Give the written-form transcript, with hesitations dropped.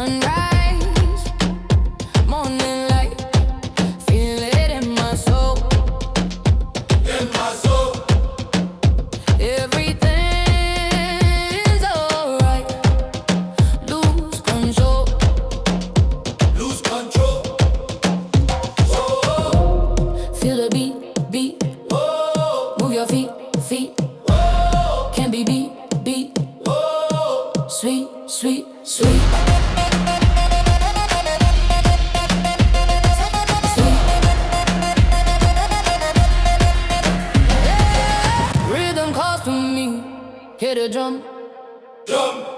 Sunrise, morning light, feel it in my soul. In my soul. Everything's alright. Lose control. Lose control. Feel the beat, beat. Move your feet, feet. Can't be beat, beat. Sweet, sweet, sweet. Sweet. Rhythm calls to me. Hit a drum. Jump.